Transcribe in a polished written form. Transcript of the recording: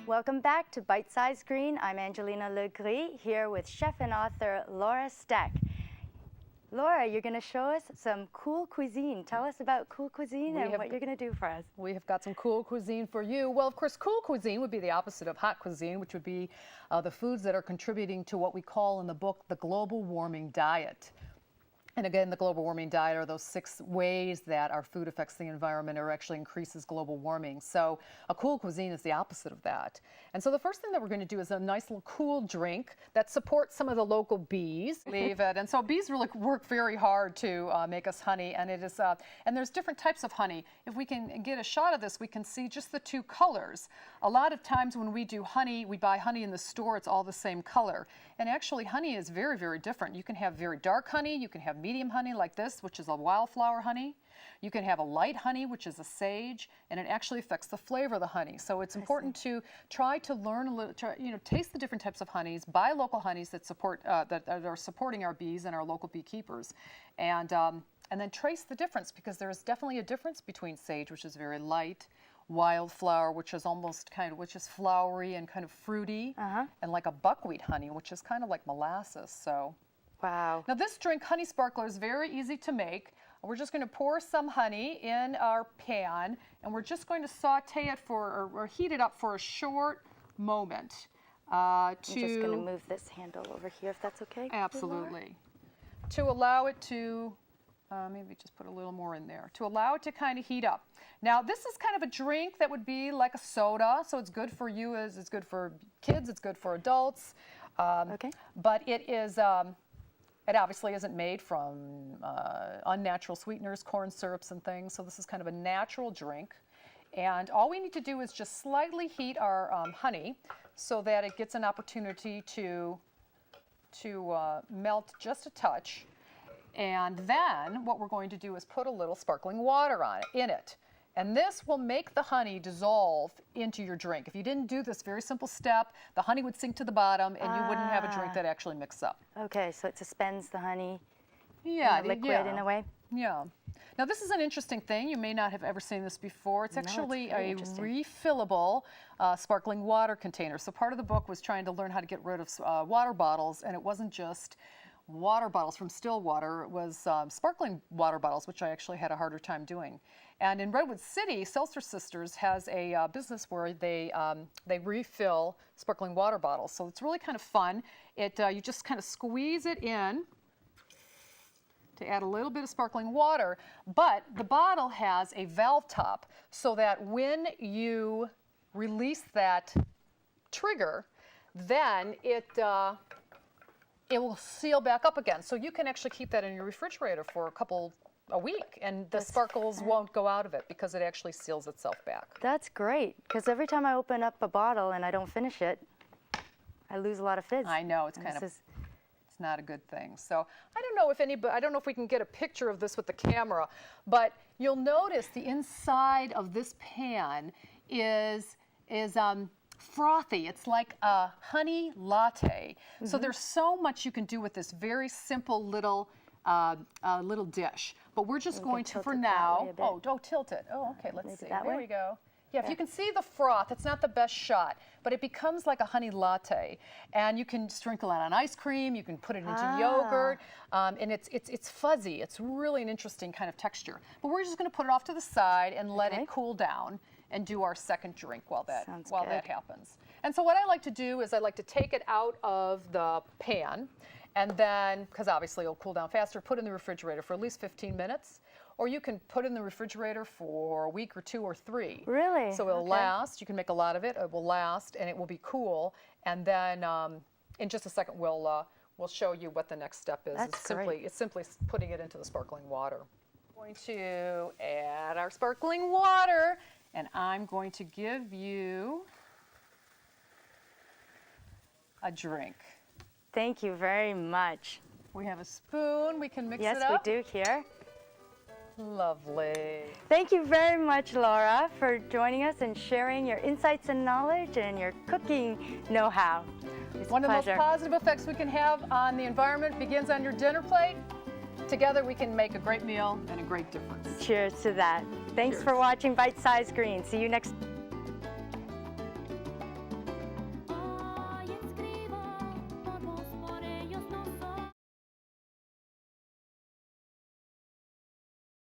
Welcome back to Bite Size Green. I'm Angelina LeGrix here with chef and author Laura Stec. Laura, you're going to show us some cool cuisine. Tell us about cool cuisine and what you're going to do for us. We have got some cool cuisine for you. Well, of course, cool cuisine would be the opposite of hot cuisine, which would be the foods that are contributing to what we call in the book the global warming diet. And again, the global warming diet are those 6 ways that our food affects the environment or actually increases global warming. So a cool cuisine is the opposite of that. And so the first thing that we're going to do is a nice little cool drink that supports some of the local bees. Leave it. And so bees really work very hard to make us honey. And it is, and there's different types of honey. If we can get a shot of this, we can see just the 2 colors. A lot of times when we do honey, we buy honey in the store, it's all the same color. And actually honey is very, very different. You can have very dark honey, you can have medium honey like this, which is a wildflower honey. You can have a light honey, which is a sage, and it actually affects the flavor of the honey. So it's important to try to learn a little, taste the different types of honeys, buy local honeys that support that are supporting our bees and our local beekeepers, and then trace the difference, because there is definitely a difference between sage, which is very light, wildflower, which is almost which is flowery and kind of fruity, and like a buckwheat honey, which is kind of like molasses. So. Wow. Now this drink, honey sparkler, is very easy to make. We're just going to pour some honey in our pan, and we're just going to saute it or heat it up for a short moment. I'm just going to move this handle over here, if that's okay. Absolutely. To allow it to, maybe just put a little more in there, to allow it to kind of heat up. Now this is kind of a drink that would be like a soda, so it's good for you, it's good for kids, it's good for adults. Okay. But it is. It obviously isn't made from unnatural sweeteners, corn syrups and things, so this is kind of a natural drink. And all we need to do is just slightly heat our honey so that it gets an opportunity to melt just a touch. And then what we're going to do is put a little sparkling water in it. And this will make the honey dissolve into your drink. If you didn't do this very simple step, the honey would sink to the bottom and you wouldn't have a drink that actually mixes up. Okay, so it suspends the honey in the liquid in a way? Yeah. Now this is an interesting thing. You may not have ever seen this before. It's actually a refillable sparkling water container. So part of the book was trying to learn how to get rid of water bottles, and it wasn't just water bottles from still water. It was sparkling water bottles, which I actually had a harder time doing. And in Redwood City, Seltzer Sisters has a business where they refill sparkling water bottles. So it's really kind of fun. You just kind of squeeze it in to add a little bit of sparkling water, but the bottle has a valve top so that when you release that trigger, then it will seal back up again. So you can actually keep that in your refrigerator for a week, and the sparkles won't go out of it because it actually seals itself back. That's great, because every time I open up a bottle and I don't finish it, I lose a lot of fizz. I know, it's it's not a good thing. So I don't know if we can get a picture of this with the camera, but you'll notice the inside of this pan is frothy. It's like a honey latte. So there's so much you can do with this very simple little dish. But we're just going to, for now, tilt it. Oh, okay, let's see. There we go. Yeah, if you can see the froth, it's not the best shot, but it becomes like a honey latte. And you can sprinkle it on ice cream, you can put it into yogurt, and it's fuzzy. It's really an interesting kind of texture. But we're just going to put it off to the side and let it cool down and do our second drink while that happens. And so what I like to do is I like to take it out of the pan, and then, because obviously it'll cool down faster, put it in the refrigerator for at least 15 minutes. Or you can put it in the refrigerator for a week or 2 or 3. Really? So it'll last. You can make a lot of it. It will last, and it will be cool. And then in just a second, we'll show you what the next step is. It's simply putting it into the sparkling water. I'm going to add our sparkling water, and I'm going to give you a drink. Thank you very much. We have a spoon. We can mix it up. Yes, we do here. Lovely. Thank you very much, Laura, for joining us and sharing your insights and knowledge and your cooking know-how. One of the most positive effects we can have on the environment begins on your dinner plate. Together we can make a great meal and a great difference. Cheers to that. Thanks for watching Bite Size Green. See you next